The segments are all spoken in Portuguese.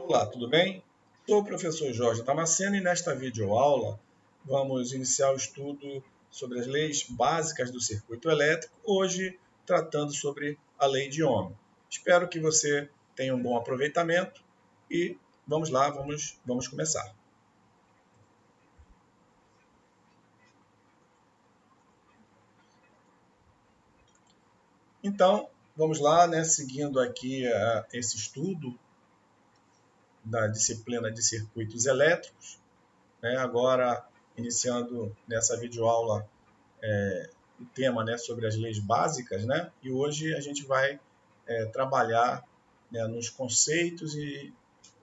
Olá, tudo bem? Sou o professor Jorge Damasceno e nesta videoaula vamos iniciar o estudo sobre as leis básicas do circuito elétrico, hoje tratando sobre a lei de Ohm. Espero que você tenha um bom aproveitamento e vamos lá, vamos começar. Então, vamos lá, seguindo aqui esse estudo da disciplina de circuitos elétricos, agora iniciando nessa videoaula o tema sobre as leis básicas, e hoje a gente vai trabalhar nos conceitos e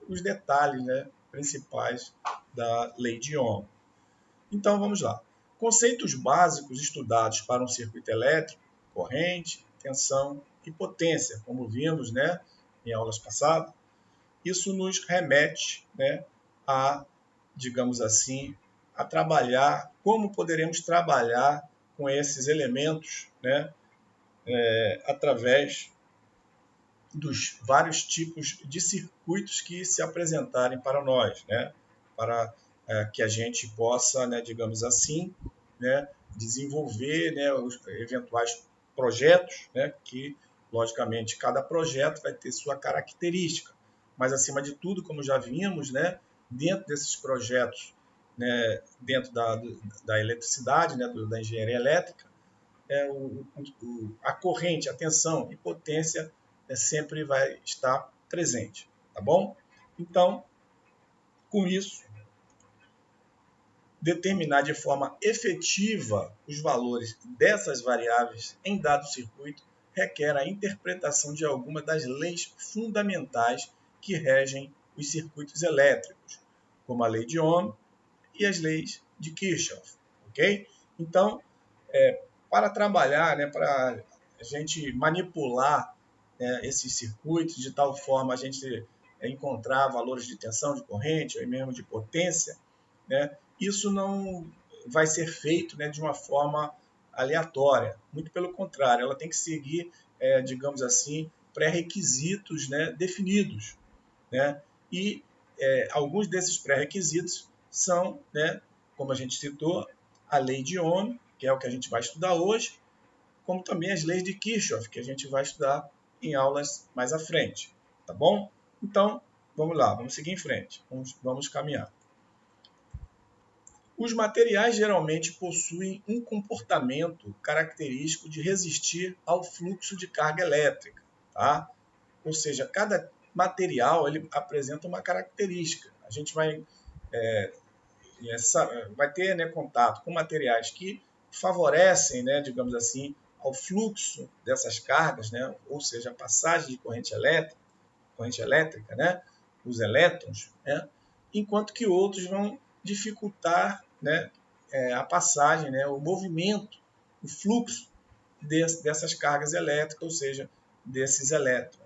os detalhes principais da lei de Ohm. Então vamos lá. Conceitos básicos estudados para um circuito elétrico: corrente, tensão e potência, como vimos em aulas passadas. Isso nos remete a, digamos assim, a trabalhar, como poderemos trabalhar com esses elementos através dos vários tipos de circuitos que se apresentarem para nós, para que a gente possa, digamos assim, desenvolver os eventuais projetos, que, logicamente, cada projeto vai ter sua característica, mas, acima de tudo, como já vimos, dentro desses projetos, dentro da eletricidade, da engenharia elétrica, a corrente, a tensão e potência sempre vai estar presente, tá bom? Então, com isso, determinar de forma efetiva os valores dessas variáveis em dado circuito requer a interpretação de algumas das leis fundamentais que regem os circuitos elétricos, como a lei de Ohm e as leis de Kirchhoff, ok? Então, para trabalhar, para a gente manipular esses circuitos de tal forma a gente encontrar valores de tensão, de corrente, ou mesmo de potência, isso não vai ser feito de uma forma aleatória. Muito pelo contrário, ela tem que seguir, digamos assim, pré-requisitos definidos. E alguns desses pré-requisitos são, como a gente citou, a lei de Ohm, que é o que a gente vai estudar hoje, como também as leis de Kirchhoff, que a gente vai estudar em aulas mais à frente. Tá bom? Então, vamos lá, vamos seguir em frente, vamos caminhar. Os materiais geralmente possuem um comportamento característico de resistir ao fluxo de carga elétrica, tá? Ou seja, cada material ele apresenta uma característica. A gente vai ter contato com materiais que favorecem, digamos assim, ao fluxo dessas cargas, ou seja, a passagem de corrente elétrica, os elétrons, enquanto que outros vão dificultar a passagem, o movimento, o fluxo dessas cargas elétricas, ou seja, desses elétrons.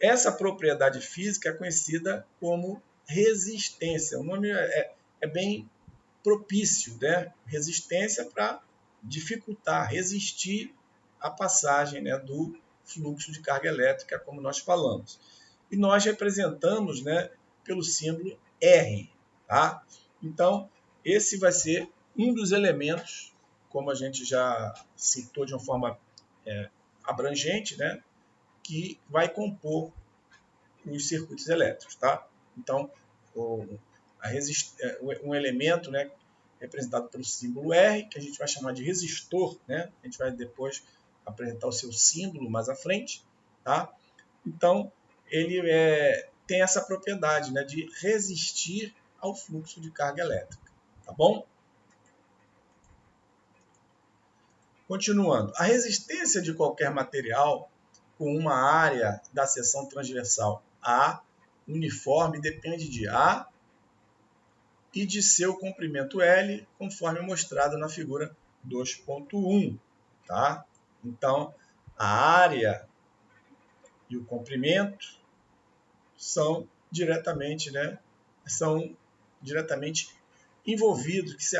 Essa propriedade física é conhecida como resistência. O nome é bem propício, resistência para dificultar, resistir à passagem do fluxo de carga elétrica, como nós falamos. E nós representamos pelo símbolo R. Tá? Então, esse vai ser um dos elementos, como a gente já citou de uma forma abrangente, que vai compor os circuitos elétricos. Tá? Então, um elemento representado pelo símbolo R, que a gente vai chamar de resistor, a gente vai depois apresentar o seu símbolo mais à frente. Tá? Então, ele tem essa propriedade de resistir ao fluxo de carga elétrica. Tá bom? Continuando, a resistência de qualquer material com uma área da seção transversal A uniforme depende de A e de seu comprimento L, conforme mostrado na figura 2.1. Tá? Então, a área e o comprimento são diretamente envolvidos, que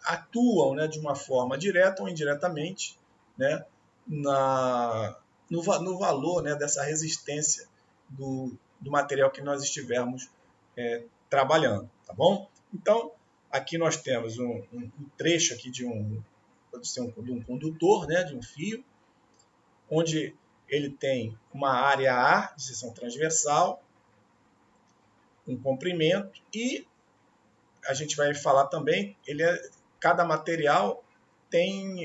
atuam de uma forma direta ou indiretamente no valor dessa resistência do material que nós estivermos trabalhando, tá bom? Então, aqui nós temos um trecho aqui de um condutor, né, de um fio, onde ele tem uma área A de seção transversal, um comprimento, e a gente vai falar também, cada material tem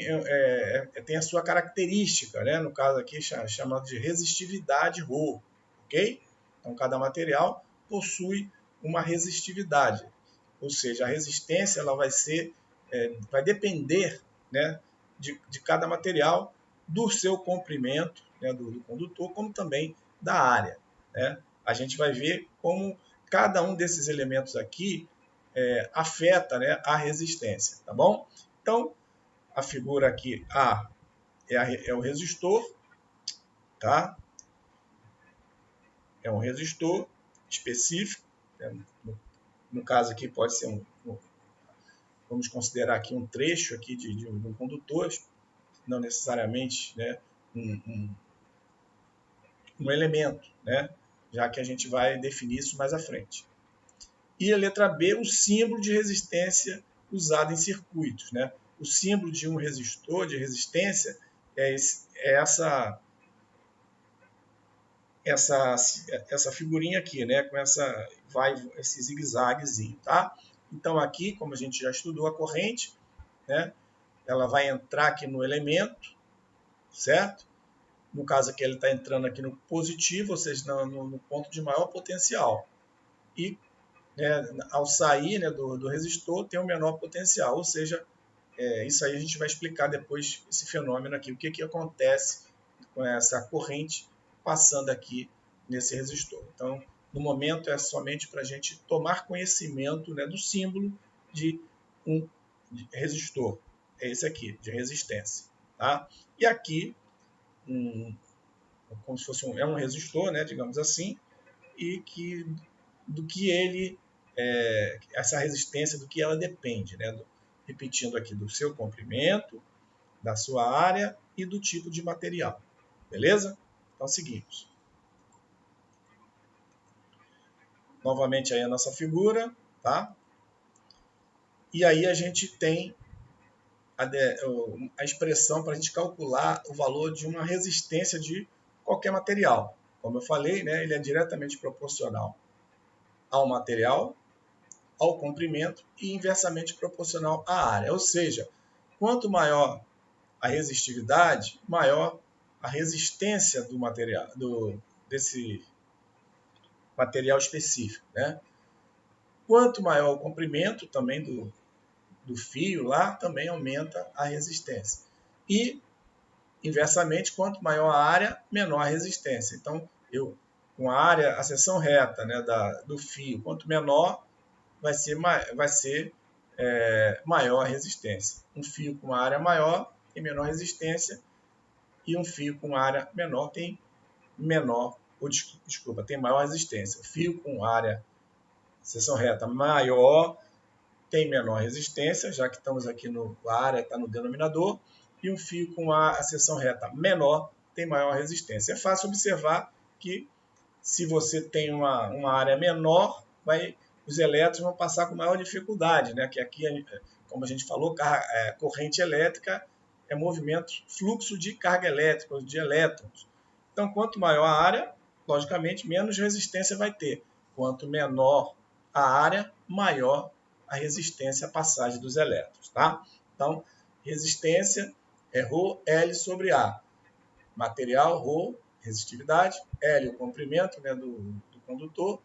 a sua característica, né? No caso aqui chamado de resistividade ρ, ok? Então cada material possui uma resistividade, ou seja, a resistência ela vai depender, né, de cada material, do seu comprimento, né, do condutor, como também da área, né? A gente vai ver como cada um desses elementos aqui afeta, né, a resistência, tá bom? Então, a figura aqui A é o resistor, tá? É um resistor específico, né? No caso aqui pode ser vamos considerar aqui um trecho aqui de um condutor, não necessariamente, né, um elemento, né? Já que a gente vai definir isso mais à frente. E a letra B, o símbolo de resistência usado em circuitos, né? O símbolo de um resistor de resistência é essa figurinha aqui, né? Com esse zigue-zaguezinho, tá? Então aqui, como a gente já estudou a corrente, né? Ela vai entrar aqui no elemento, certo? No caso aqui, ele está entrando aqui no positivo, ou seja, no ponto de maior potencial. E ao sair, né, do resistor, tem o menor potencial, ou seja, isso aí a gente vai explicar depois esse fenômeno aqui, o que acontece com essa corrente passando aqui nesse resistor. Então, no momento é somente para a gente tomar conhecimento, né, do símbolo de um resistor, é esse aqui, de resistência. Tá? E aqui, como se fosse um resistor, né, digamos assim, e do que ele, essa resistência, do que ela depende, né? Repetindo aqui, do seu comprimento, da sua área e do tipo de material. Beleza? Então, seguimos. Novamente aí a nossa figura, tá? E aí a gente tem a expressão para a gente calcular o valor de uma resistência de qualquer material. Como eu falei, né, ele é diretamente proporcional ao material, ao comprimento e inversamente proporcional à área. Ou seja, quanto maior a resistividade, maior a resistência do material, desse material específico, né? Quanto maior o comprimento também do fio lá, também aumenta a resistência. E, inversamente, quanto maior a área, menor a resistência. Então, com a seção reta, né, do fio, quanto menor, vai ser maior a resistência. Um fio com área maior tem menor resistência e um fio com área menor tem tem maior resistência. O fio com área, seção reta maior, tem menor resistência, já que estamos aqui a área está no denominador, e um fio com a seção reta menor tem maior resistência. É fácil observar que se você tem uma área menor, os elétrons vão passar com maior dificuldade, né? Que aqui, como a gente falou, corrente elétrica é fluxo de carga elétrica, de elétrons. Então, quanto maior a área, logicamente, menos resistência vai ter. Quanto menor a área, maior a resistência à passagem dos elétrons. Tá? Então, resistência é ρL sobre A. Material, ρ, resistividade, L, o comprimento, né, do condutor,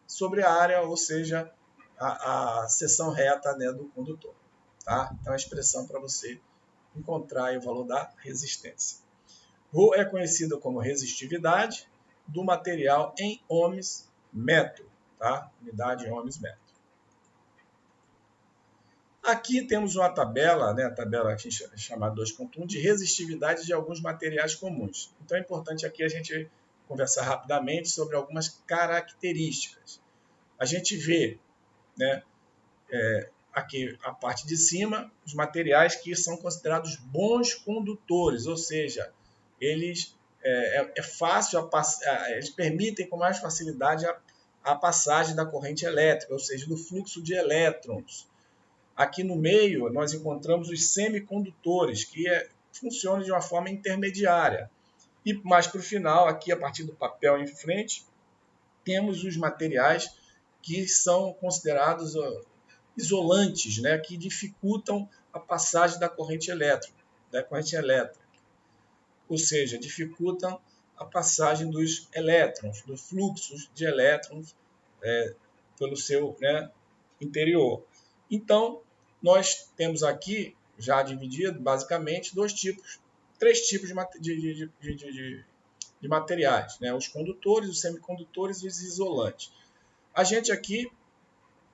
sobre a área, ou seja, a seção reta, né, do condutor. Tá? Então, a expressão para você encontrar o valor da resistência. Ρ é conhecida como resistividade do material em ohms metro. Tá? Unidade em ohms metro. Aqui temos uma tabela, né, a tabela aqui chamada 2.1, de resistividade de alguns materiais comuns. Então é importante aqui a gente conversar rapidamente sobre algumas características. A gente vê, né, aqui a parte de cima, os materiais que são considerados bons condutores, ou seja, eles é fácil, eles permitem com mais facilidade a passagem da corrente elétrica, ou seja, do fluxo de elétrons. Aqui no meio, nós encontramos os semicondutores, que funcionam de uma forma intermediária. E mais para o final, aqui a partir do papel em frente, temos os materiais que são considerados isolantes, né, que dificultam a passagem da corrente elétrica, ou seja, dificultam a passagem dos elétrons, dos fluxos de elétrons pelo seu, né, interior. Então, nós temos aqui, já dividido, basicamente, três tipos de materiais, né? Os condutores, os semicondutores e os isolantes. A gente aqui,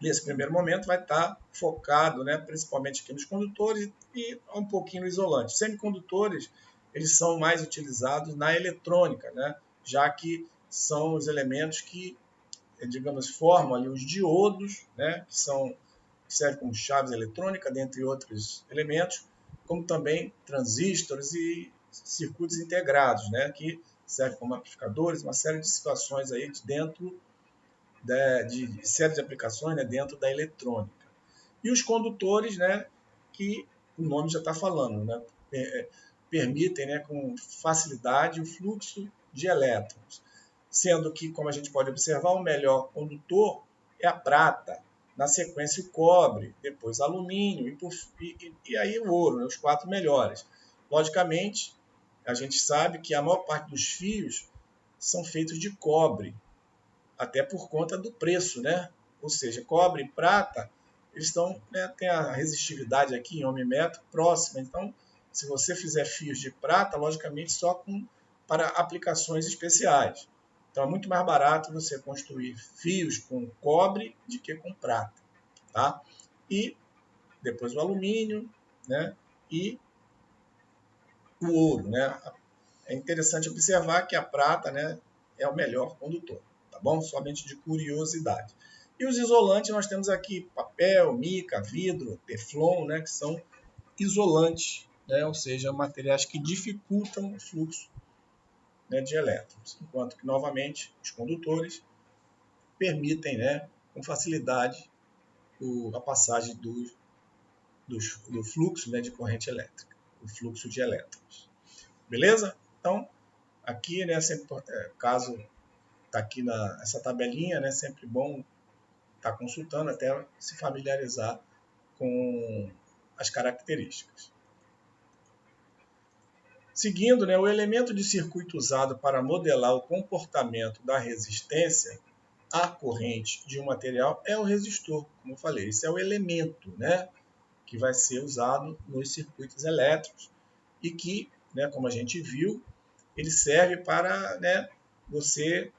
nesse primeiro momento, vai estar focado, né, principalmente aqui nos condutores e um pouquinho no isolante. Os semicondutores, eles são mais utilizados na eletrônica, né, já que são os elementos que, digamos, formam ali os diodos, né, que servem como chaves eletrônicas, dentre outros elementos, como também transistores e circuitos integrados, né, que servem como amplificadores, uma série de situações aí dentro de série de aplicações, né, dentro da eletrônica. E os condutores, né, que o nome já está falando, né, permitem, né, com facilidade o fluxo de elétrons, sendo que, como a gente pode observar, o melhor condutor é a prata, na sequência o cobre, depois alumínio e aí o ouro, né, os 4 melhores. Logicamente, a gente sabe que a maior parte dos fios são feitos de cobre, até por conta do preço, né? Ou seja, cobre e prata, eles têm a resistividade aqui em ohmmetro próxima. Então, se você fizer fios de prata, logicamente só para aplicações especiais. Então, é muito mais barato você construir fios com cobre do que com prata, tá? E depois o alumínio, né? E o ouro, né? É interessante observar que a prata, né, é o melhor condutor, tá bom? Somente de curiosidade. E os isolantes nós temos aqui papel, mica, vidro, teflon, né, que são isolantes, né, ou seja, materiais que dificultam o fluxo, né, de elétrons, enquanto que novamente os condutores permitem, né, com facilidade a passagem do fluxo, né, de corrente elétrica, o fluxo de elétrons. Beleza? Então, aqui, né, sempre, caso está aqui essa tabelinha, né, sempre bom estar consultando até se familiarizar com as características. Seguindo, né, o elemento de circuito usado para modelar o comportamento da resistência à corrente de um material é o resistor, como eu falei. Esse é o elemento, né, que vai ser usado nos circuitos elétricos e que, né, como a gente viu, ele serve para, né, você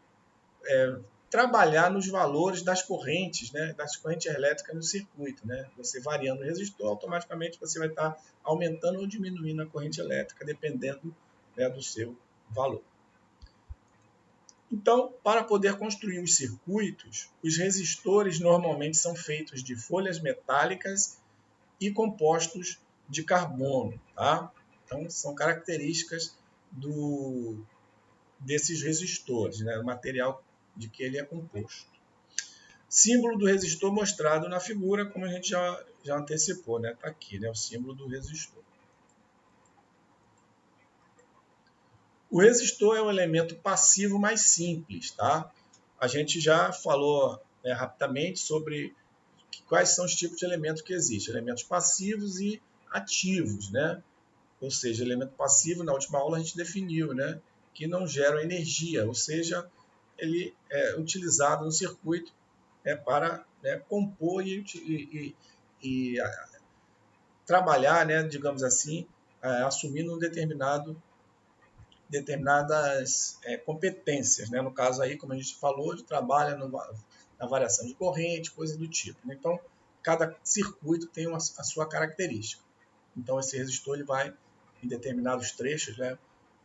trabalhar nos valores das correntes, né, das correntes elétricas no circuito, né? Você variando o resistor, automaticamente você vai estar aumentando ou diminuindo a corrente elétrica, dependendo, né, do seu valor. Então, para poder construir os circuitos, os resistores normalmente são feitos de folhas metálicas e compostos de carbono, tá? Então, são características desses resistores, né? O material de que ele é composto. Símbolo do resistor mostrado na figura, como a gente já antecipou, né? Está aqui, né? O símbolo do resistor. O resistor é um elemento passivo mais simples, tá? A gente já falou, né, rapidamente sobre quais são os tipos de elementos que existem. Elementos passivos e ativos, né? Ou seja, elemento passivo, na última aula a gente definiu, né, que não gera energia, ou seja, ele é utilizado no circuito para, né, compor e trabalhar, né, digamos assim, assumindo determinadas competências. Né? No caso aí, como a gente falou, de trabalha na variação de corrente, coisa do tipo. Né? Então, cada circuito tem a sua característica. Então, esse resistor ele vai, em determinados trechos, né,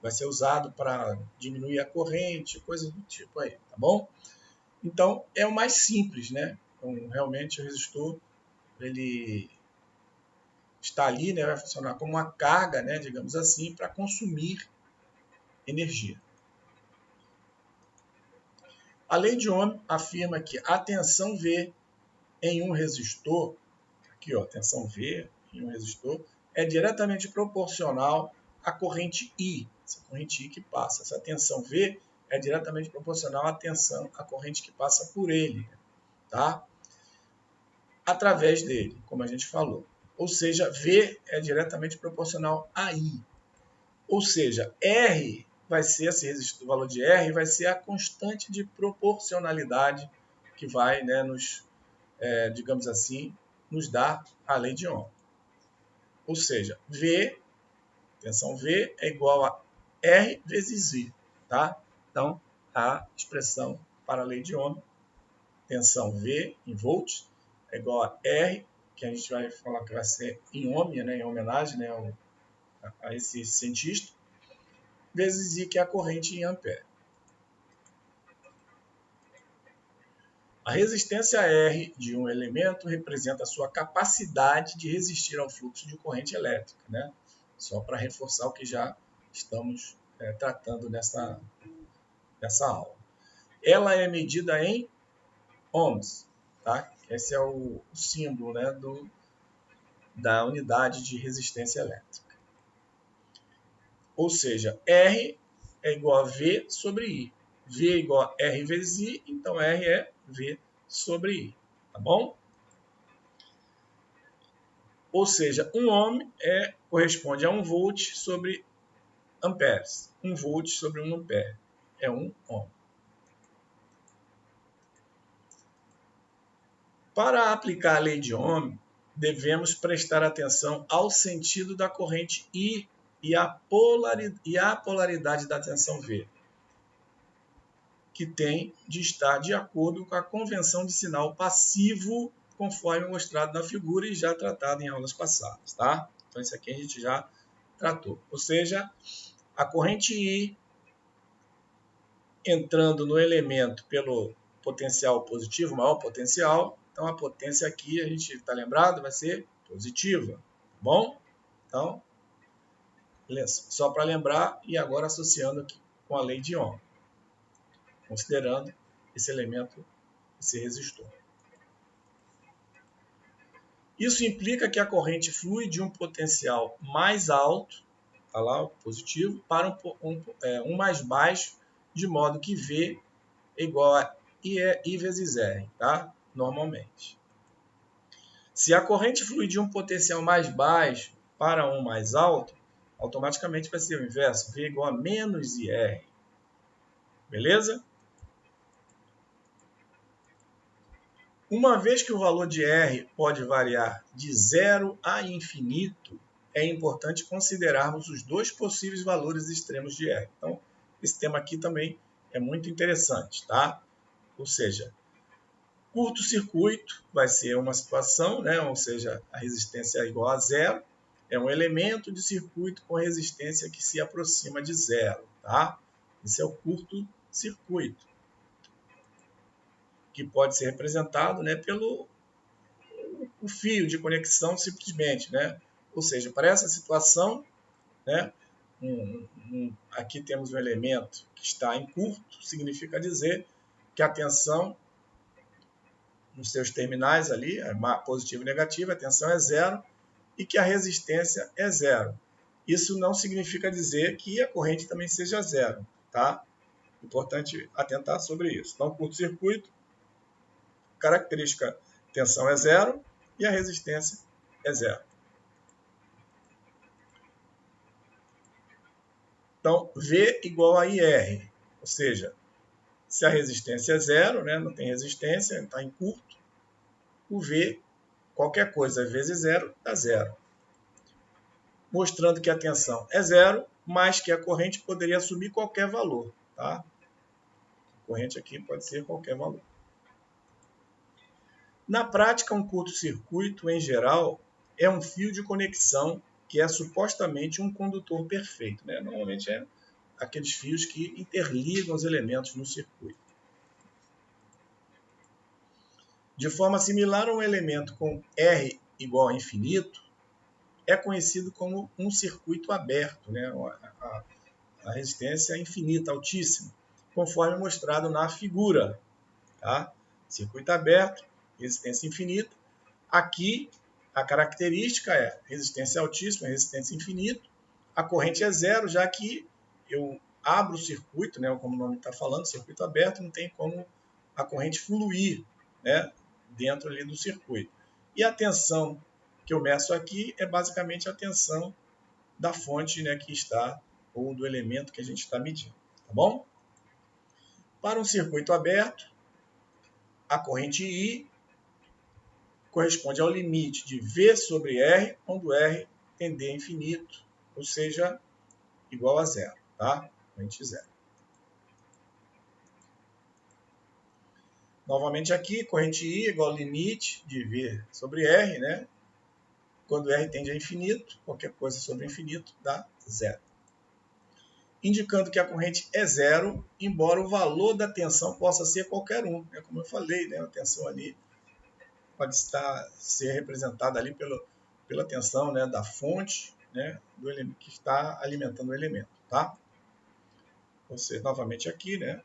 vai ser usado para diminuir a corrente, coisas do tipo aí, tá bom? Então, é o mais simples, né? Então, realmente, o resistor, ele está ali, né, vai funcionar como uma carga, né, digamos assim, para consumir energia. A lei de Ohm afirma que a tensão V em um resistor, aqui ó, tensão V em um resistor, é diretamente proporcional à corrente I, essa corrente I que passa. Essa tensão V é diretamente proporcional à corrente que passa por ele, tá? Através dele, como a gente falou. Ou seja, V é diretamente proporcional a I. Ou seja, R vai ser, o valor de R vai ser a constante de proporcionalidade que vai, né, digamos assim, nos dar a lei de Ohm. Ou seja, V, tensão V é igual a R vezes I. Tá? Então, a expressão para a lei de Ohm, tensão V em volts, é igual a R, que a gente vai falar que vai ser em ohm, né, em homenagem, né, a esse cientista, vezes I, que é a corrente em ampere. A resistência R de um elemento representa a sua capacidade de resistir ao fluxo de corrente elétrica, né? Só para reforçar o que já estamos tratando nessa aula. Ela é medida em ohms, tá? Esse é o símbolo, né, da unidade de resistência elétrica. Ou seja, R é igual a V sobre I. V é igual a R vezes I, então R é V sobre I. Tá bom? Ou seja, um ohm corresponde a 1 volt sobre amperes. 1 volt sobre 1 ampere é 1 ohm. Para aplicar a lei de Ohm, devemos prestar atenção ao sentido da corrente I e à polaridade da tensão V, que tem de estar de acordo com a convenção de sinal passivo, conforme mostrado na figura e já tratado em aulas passadas. Tá? Então, isso aqui a gente já tratou. Ou seja, a corrente I entrando no elemento pelo potencial positivo, maior potencial, então a potência aqui, a gente está lembrado, vai ser positiva. Tá bom? Então, só para lembrar e agora associando aqui com a lei de Ohm, considerando esse elemento, esse resistor. Isso implica que a corrente flui de um potencial mais alto, tá lá, o positivo, para um mais baixo, de modo que V é igual a I vezes R, tá? Normalmente. Se a corrente flui de um potencial mais baixo para um mais alto, automaticamente vai ser o inverso, V é igual a menos IR. Beleza? Uma vez que o valor de R pode variar de 0 a infinito, é importante considerarmos os dois possíveis valores extremos de R. Então, esse tema aqui também é muito interessante, tá? Ou seja, curto-circuito vai ser uma situação, né? Ou seja, a resistência é igual a zero. É um elemento de circuito com resistência que se aproxima de zero. Tá? Esse é o curto-circuito, que pode ser representado, né, pelo o fio de conexão simplesmente. Né? Ou seja, para essa situação, né, aqui temos um elemento que está em curto, significa dizer que a tensão nos seus terminais ali, positivo e negativo, a tensão é zero e que a resistência é zero. Isso não significa dizer que a corrente também seja zero, tá? Importante atentar sobre isso. Então, curto-circuito, característica, tensão é zero e a resistência é zero. Então, V igual a IR, ou seja, se a resistência é zero, né, não tem resistência, está em curto, o V, qualquer coisa vezes zero, dá zero. Mostrando que a tensão é zero, mas que a corrente poderia assumir qualquer valor. Tá? A corrente aqui pode ser qualquer valor. Na prática, um curto-circuito, em geral, é um fio de conexão que é supostamente um condutor perfeito. Né? Normalmente é aqueles fios que interligam os elementos no circuito. De forma similar, um elemento com R igual a infinito é conhecido como um circuito aberto. Né? A a resistência infinita, altíssima, conforme mostrado na figura. Tá? Circuito aberto, resistência infinita. Aqui, a característica é resistência altíssima, resistência infinita. A corrente é zero, já que eu abro o circuito, né, como o nome está falando, circuito aberto, não tem como a corrente fluir, né, dentro ali do circuito. E a tensão que eu meço aqui é basicamente a tensão da fonte, né, que está, ou do elemento que a gente está medindo. Tá bom? Para um circuito aberto, a corrente I corresponde ao limite de V sobre R, quando R tender a infinito, ou seja, igual a zero, tá? Corrente zero. Novamente aqui, corrente I igual ao limite de V sobre R, né? Quando R tende a infinito, qualquer coisa sobre infinito dá zero. Indicando que a corrente é zero, embora o valor da tensão possa ser qualquer um. É como eu falei, né? A tensão ali pode ser representada ali pela tensão, né, da fonte, né, do elemento que está alimentando o elemento. Tá? Ou seja, novamente aqui, né,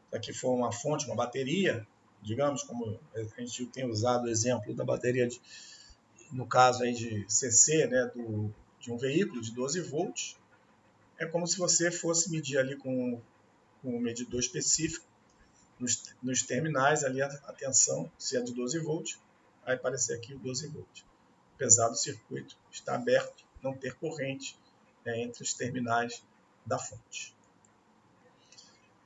se aqui for uma fonte, uma bateria, digamos, como a gente tem usado o exemplo da bateria, no caso aí de CC, né, de um veículo de 12 volts, é como se você fosse medir ali com um medidor específico, nos terminais ali a tensão, se é de 12 volts, vai aparecer aqui o 12 volts. Apesar do circuito estar aberto, não ter corrente, né, entre os terminais da fonte.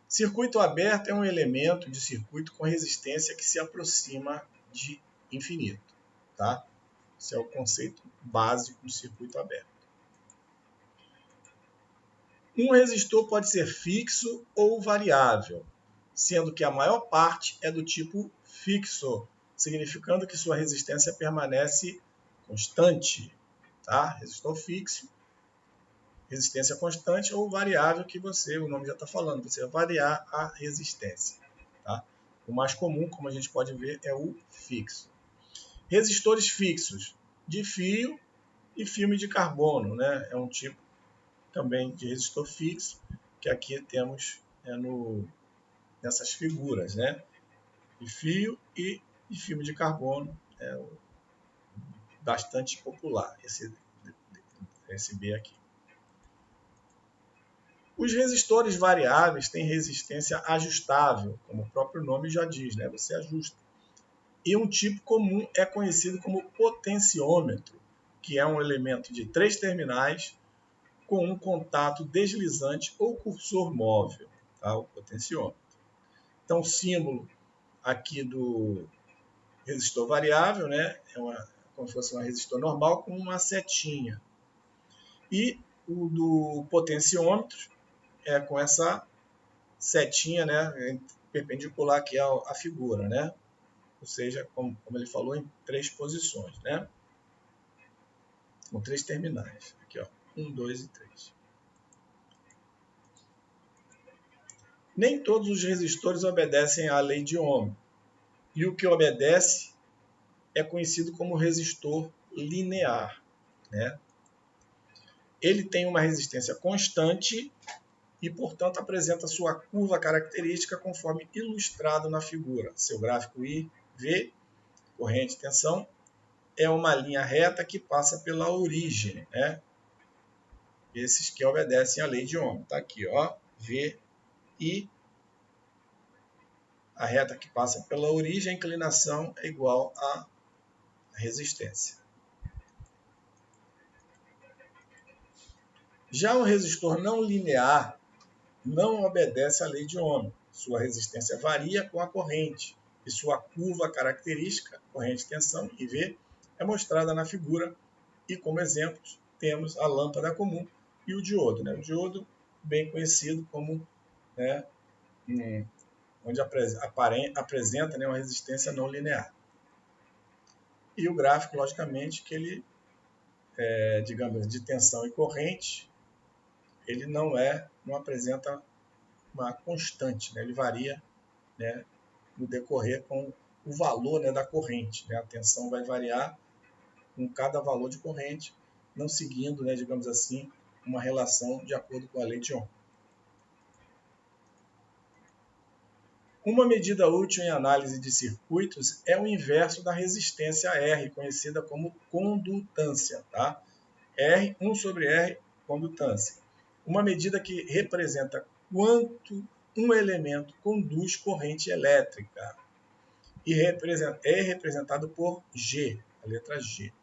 Circuito aberto é um elemento de circuito com resistência que se aproxima de infinito. Tá? Esse é o conceito básico do circuito aberto. Um resistor pode ser fixo ou variável, sendo que a maior parte é do tipo fixo, significando que sua resistência permanece constante. Tá? Resistor fixo, resistência constante ou variável, que o nome já está falando, você vai variar a resistência. Tá? O mais comum, como a gente pode ver, é o fixo. Resistores fixos de fio e filme de carbono, né? É um tipo também de resistor fixo, que aqui temos nessas figuras, né? De fio e de filme de carbono, bastante popular, esse B aqui. Os resistores variáveis têm resistência ajustável, como o próprio nome já diz, né? Você ajusta. E um tipo comum é conhecido como potenciômetro, que é um elemento de 3 terminais com um contato deslizante ou cursor móvel, tá? O potenciômetro. Então, o símbolo aqui do resistor variável, né? Como se fosse um resistor normal com uma setinha. E o do potenciômetro é com essa setinha, né, perpendicular aqui à figura, né? Ou seja, como ele falou, em 3 posições, né? Com 3 terminais. Aqui, ó, 1, 2 e 3. Nem todos os resistores obedecem à lei de Ohm. E o que obedece é conhecido como resistor linear, né? Ele tem uma resistência constante e, portanto, apresenta sua curva característica conforme ilustrado na figura. Seu gráfico I, V, corrente e tensão, é uma linha reta que passa pela origem, né? Esses que obedecem à lei de Ohm. Está aqui, ó, V, I, a reta que passa pela origem, a inclinação é igual à resistência. Já o resistor não linear não obedece à lei de Ohm. Sua resistência varia com a corrente e sua curva característica, corrente e tensão, IV, é mostrada na figura e como exemplos temos a lâmpada comum e o diodo. Né? O diodo, bem conhecido como, né, onde apresenta, né, uma resistência não linear. E o gráfico, logicamente, que ele, digamos, de tensão e corrente, ele não apresenta uma constante, né? Ele varia, né, no decorrer com o valor, né, da corrente. Né? A tensão vai variar com cada valor de corrente, não seguindo, né, digamos assim, uma relação de acordo com a lei de Ohm. Uma medida útil em análise de circuitos é o inverso da resistência R, conhecida como condutância. Tá? R, 1 sobre R, condutância. Uma medida que representa quanto um elemento conduz corrente elétrica. E é representado por G, a letra G.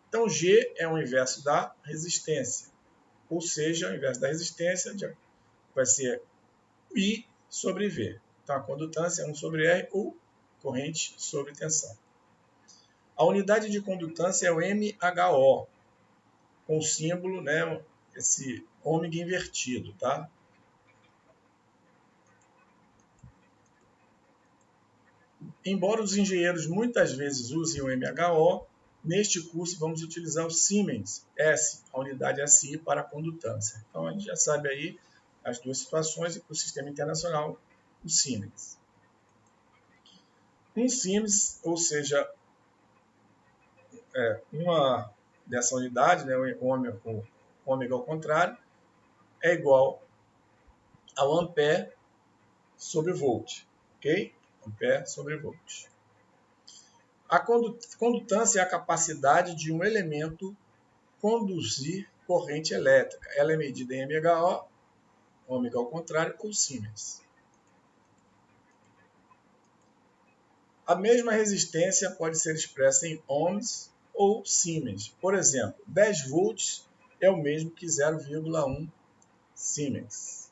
Então, G é o inverso da resistência. Ou seja, o inverso da resistência vai ser I sobre V. Então, a condutância é 1 sobre R ou corrente sobre tensão. A unidade de condutância é o mHO, com o símbolo, né, esse ômega invertido. Tá? Embora os engenheiros muitas vezes usem o mHO, neste curso vamos utilizar o Siemens S, a unidade SI para a condutância. Então a gente já sabe aí as duas situações e para o sistema internacional, o Siemens. Um Siemens, ou seja, uma dessa unidade, né, o ômega ao contrário, é igual ao ampere sobre volt. Ok? Ampere sobre volt. A condutância é a capacidade de um elemento conduzir corrente elétrica. Ela é medida em mHO, ômega ao contrário, ou Siemens. A mesma resistência pode ser expressa em ohms ou Siemens. Por exemplo, 10 volts é o mesmo que 0,1 Siemens.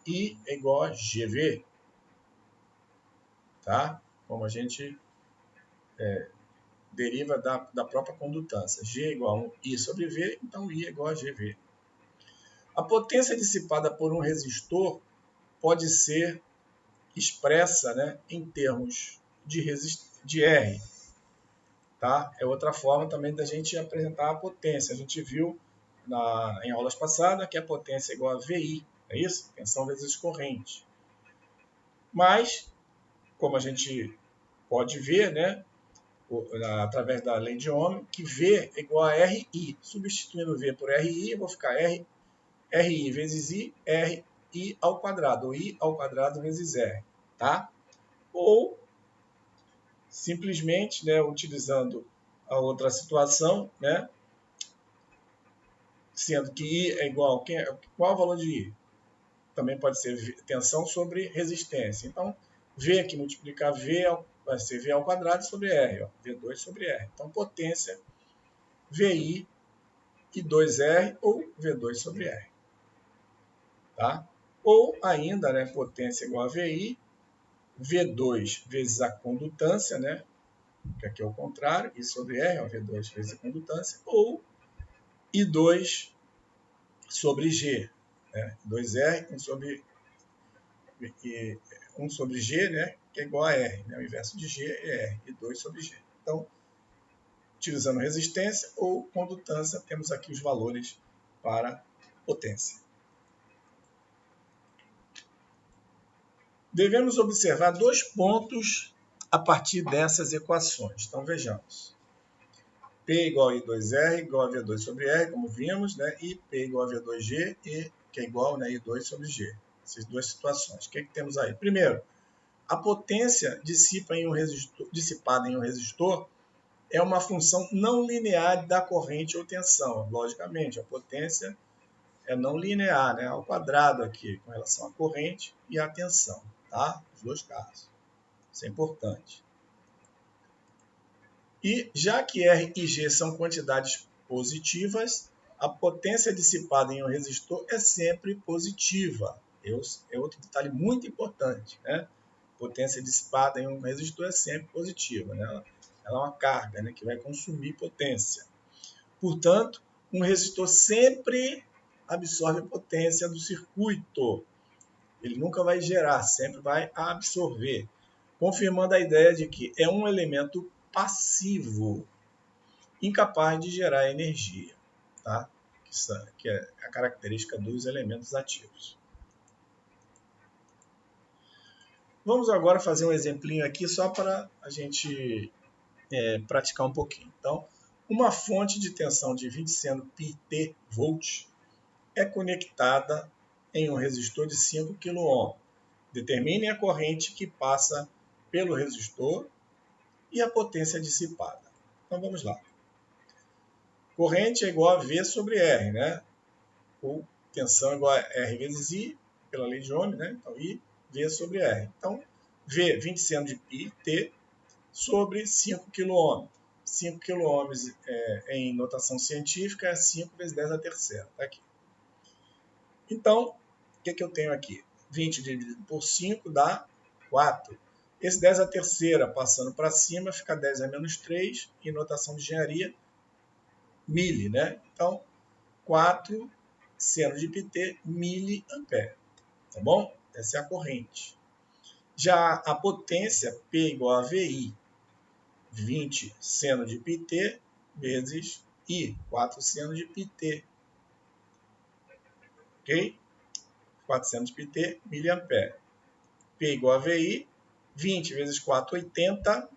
I é igual a GV. Tá? Como a gente deriva da própria condutância. G é igual a 1 I sobre V, então I é igual a GV. A potência dissipada por um resistor pode ser expressa, né, em termos de R. Tá? É outra forma também da gente apresentar a potência. A gente viu em aulas passadas que a potência é igual a VI, é isso? Tensão vezes corrente. Mas, como a gente pode ver, né, através da lei de Ohm, que V é igual a RI. Substituindo V por RI, eu vou ficar RI vezes I, RI ao quadrado, ou I ao quadrado vezes R. Tá? Ou, simplesmente, né, utilizando a outra situação, né, sendo que I é igual... Qual é o valor de I? Também pode ser tensão sobre resistência. Então, V aqui multiplicar V vai ser V ao quadrado sobre R, ó, V2 sobre R. Então, potência VI e 2R ou V2 sobre R. Tá? Ou ainda, né, potência igual a VI, V2 vezes a condutância, né, que aqui é o contrário, I sobre R, ó, V2 vezes a condutância, ou I2 sobre G, né, 2R, 1 sobre G, né, que é igual a R. Né, o inverso de G é R, I2 sobre G. Então, utilizando resistência ou condutância, temos aqui os valores para potência. Devemos observar dois pontos a partir dessas equações. Então, vejamos. P igual a I2R igual a V2 sobre R, como vimos, né? E P igual a V2G, que é igual, né, I2 sobre G. Essas duas situações. O que temos aí? Primeiro, a potência dissipada em um resistor é uma função não linear da corrente ou tensão. Logicamente, a potência é não linear, né? Ao quadrado aqui, com relação à corrente e à tensão. Tá? Os dois casos. Isso é importante. E já que R e G são quantidades positivas, a potência dissipada em um resistor é sempre positiva. É outro detalhe muito importante, né? Potência dissipada em um resistor é sempre positiva, né? Ela é uma carga, né, que vai consumir potência. Portanto, um resistor sempre absorve a potência do circuito. Ele nunca vai gerar, sempre vai absorver, confirmando a ideia de que é um elemento passivo, incapaz de gerar energia, tá? Que é a característica dos elementos ativos. Vamos agora fazer um exemplinho aqui só para a gente praticar um pouquinho. Então, uma fonte de tensão de 20 seno pt volts é conectada em um resistor de 5 kΩ Determine a corrente que passa pelo resistor e a potência dissipada. Então vamos lá. Corrente é igual a V sobre R, né? Ou tensão é igual a R vezes I, pela lei de Ohm, né? Então I, V sobre R. Então, V, 20 seno de πt, sobre 5 kΩ. 5 kΩ em notação científica é 5 vezes 10 a terceira. Tá aqui. Então, o que eu tenho aqui? 20 dividido por 5 dá 4. Esse 10 a terceira passando para cima fica 10 a menos 3, em notação de engenharia, mili, né? Então, 4 seno de πt miliampere. Tá bom? Essa é a corrente. Já a potência, P igual a VI, 20 seno de πt vezes I, 4 seno de πt. Ok? 4 seno de πt miliampere. P igual a VI, 20 vezes 4, 80.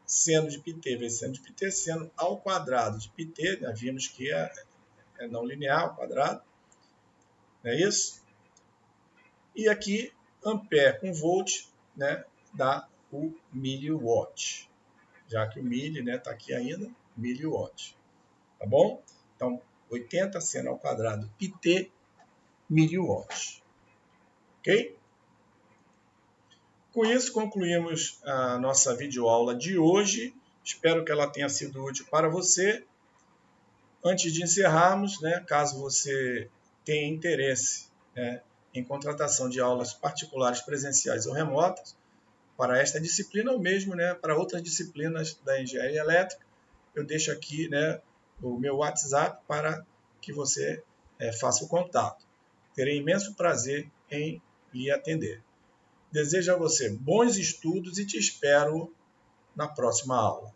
Seno de πt vezes seno de πt, seno ao quadrado de πt, né? Vimos que é não linear ao quadrado. Não é isso? E aqui, ampere com volt, né, dá o miliwatt. Já que o mili, né, está aqui ainda, miliwatt. Tá bom? Então, 80 seno ao quadrado πt miliwatt. Ok? Com isso, concluímos a nossa videoaula de hoje. Espero que ela tenha sido útil para você. Antes de encerrarmos, né, caso você tenha interesse, né, em contratação de aulas particulares, presenciais ou remotas, para esta disciplina ou mesmo, né, para outras disciplinas da engenharia elétrica, eu deixo aqui, né, o meu WhatsApp para que você faça o contato. Terei imenso prazer em lhe atender. Desejo a você bons estudos e te espero na próxima aula.